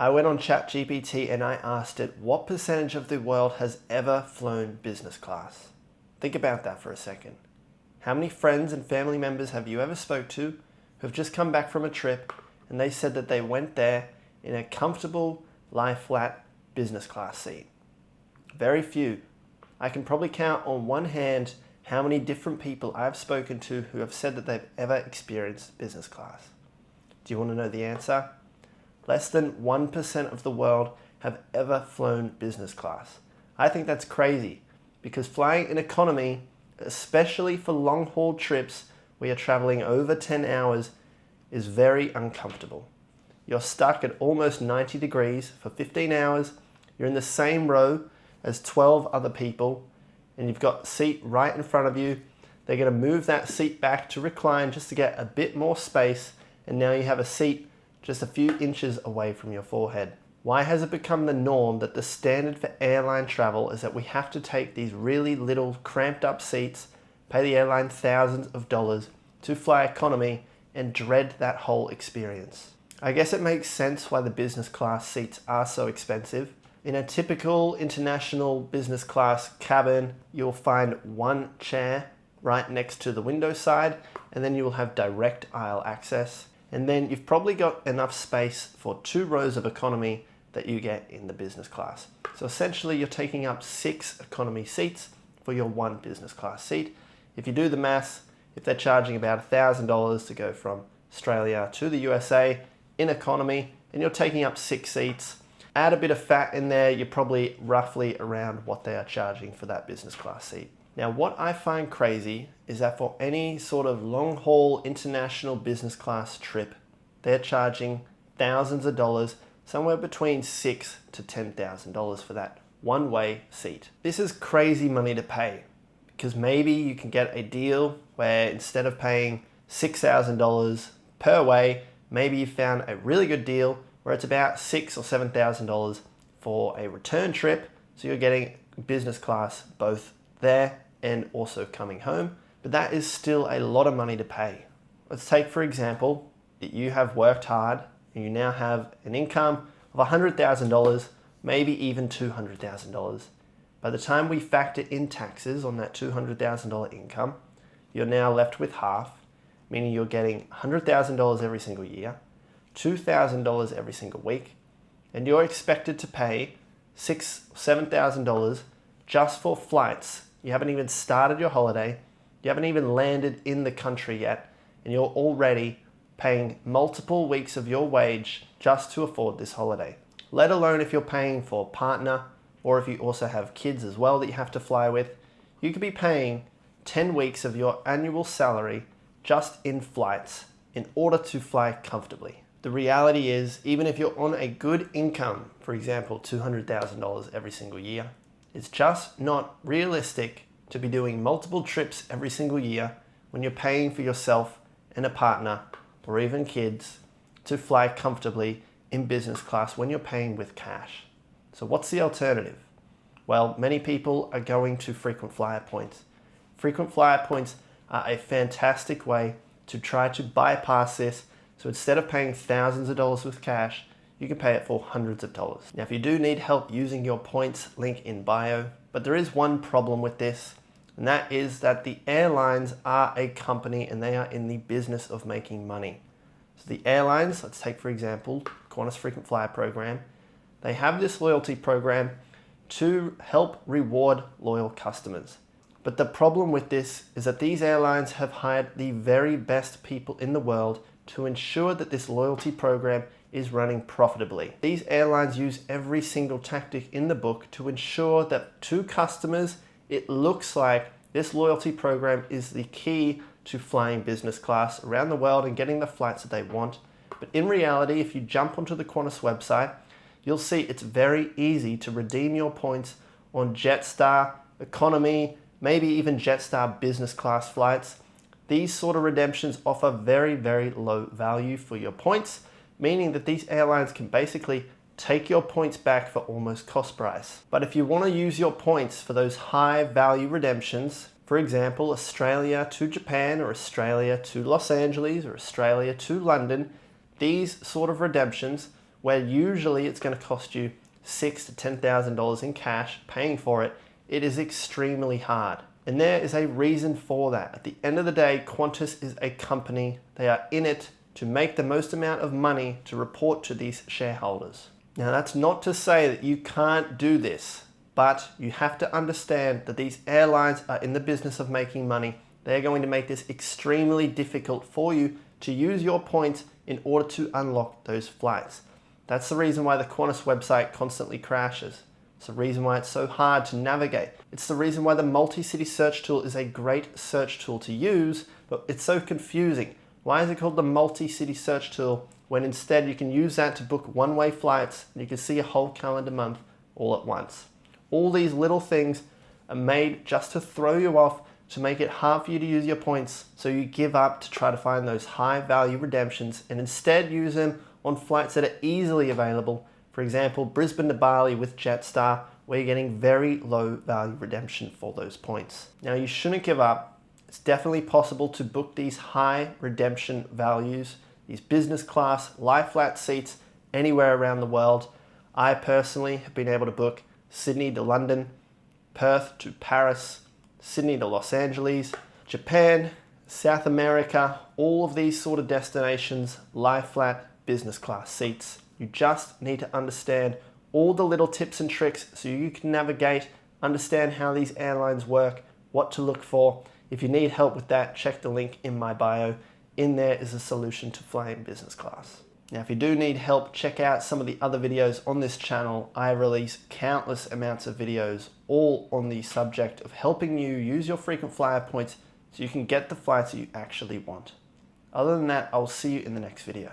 I went on ChatGPT and I asked it what percentage of the world has ever flown business class. Think about that for a second. How many friends and family members have you ever spoke to who have just come back from a trip and they said that they went there in a comfortable, lie-flat business class seat? Very few. I can probably count on one hand how many different people I've spoken to who have said that they've ever experienced business class. Do you want to know the answer? Less than 1% of the world have ever flown business class. I think that's crazy because flying in economy, especially for long-haul trips where you're traveling over 10 hours, is very uncomfortable. You're stuck at almost 90 degrees for 15 hours. You're in the same row as 12 other people and you've got a seat right in front of you. They're going to move that seat back to recline just to get a bit more space, and now you have a seat just a few inches away from your forehead. Why has it become the norm that the standard for airline travel is that we have to take these really little cramped up seats, pay the airline thousands of dollars to fly economy, and dread that whole experience? I guess it makes sense why the business class seats are so expensive. In a typical international business class cabin, you'll find one chair right next to the window side, and then you will have direct aisle access. And then you've probably got enough space for 2 rows of economy that you get in the business class. So essentially you're taking up 6 economy seats for your 1 business class seat. If you do the maths, if they're charging about $1,000 to go from Australia to the USA in economy, and you're taking up 6 seats, add a bit of fat in there, you're probably roughly around what they are charging for that business class seat. Now, what I find crazy is that for any sort of long-haul international business class trip, they're charging thousands of dollars, somewhere between $6,000 to $10,000 for that one-way seat. This is crazy money to pay because maybe you can get a deal where instead of paying $6,000 per way, maybe you found a really good deal where it's about $6,000 or $7,000 for a return trip. So you're getting business class both there and also coming home, but that is still a lot of money to pay. Let's take, for example, that you have worked hard and you now have an income of $100,000, maybe even $200,000. By the time we factor in taxes on that $200,000 income, you're now left with half, meaning you're getting $100,000 every single year, $2,000 every single week, and you're expected to pay $6,000, $7,000 just for flights. You haven't even started your holiday, you haven't even landed in the country yet, and you're already paying multiple weeks of your wage just to afford this holiday. Let alone if you're paying for a partner, or if you also have kids as well that you have to fly with, you could be paying 10 weeks of your annual salary just in flights in order to fly comfortably. The reality is, even if you're on a good income, for example, $200,000 every single year, it's just not realistic to be doing multiple trips every single year when you're paying for yourself and a partner or even kids to fly comfortably in business class when you're paying with cash. So what's the alternative? Well, many people are going to frequent flyer points. Frequent flyer points are a fantastic way to try to bypass this. So instead of paying thousands of dollars with cash, you can pay it for hundreds of dollars. Now, if you do need help using your points, link in bio, but there is one problem with this, and that is that the airlines are a company and they are in the business of making money. So the airlines, let's take for example, Qantas Frequent Flyer program, they have this loyalty program to help reward loyal customers. But the problem with this is that these airlines have hired the very best people in the world to ensure that this loyalty program is running profitably. These airlines use every single tactic in the book to ensure that to customers, it looks like this loyalty program is the key to flying business class around the world and getting the flights that they want. But in reality, if you jump onto the Qantas website, you'll see it's very easy to redeem your points on Jetstar, economy, maybe even Jetstar business class flights. These sort of redemptions offer very, very low value for your points, meaning that these airlines can basically take your points back for almost cost price. But if you want to use your points for those high value redemptions, for example, Australia to Japan or Australia to Los Angeles or Australia to London, these sort of redemptions where usually it's going to cost you $6,000 to $10,000 in cash paying for it, it is extremely hard. And there is a reason for that. At the end of the day, Qantas is a company. They are in it to make the most amount of money to report to these shareholders. Now, that's not to say that you can't do this, but you have to understand that these airlines are in the business of making money. They're going to make this extremely difficult for you to use your points in order to unlock those flights. That's the reason why the Qantas website constantly crashes. It's the reason why it's so hard to navigate. It's the reason why the multi-city search tool is a great search tool to use, but it's so confusing. Why is it called the multi-city search tool when instead you can use that to book one-way flights and you can see a whole calendar month all at once? All these little things are made just to throw you off, to make it hard for you to use your points, so you give up to try to find those high value redemptions and instead use them on flights that are easily available. For example, Brisbane to Bali with Jetstar, where you're getting very low value redemption for those points. Now, you shouldn't give up. It's definitely possible to book these high redemption values, these business class, lie flat seats anywhere around the world. I personally have been able to book Sydney to London, Perth to Paris, Sydney to Los Angeles, Japan, South America, all of these sort of destinations, lie flat business class seats. You just need to understand all the little tips and tricks so you can navigate, understand how these airlines work, what to look for. If you need help with that, check the link in my bio. In there is a solution to flying business class. Now, if you do need help, check out some of the other videos on this channel. I release countless amounts of videos, all on the subject of helping you use your frequent flyer points so you can get the flights that you actually want. Other than that, I'll see you in the next video.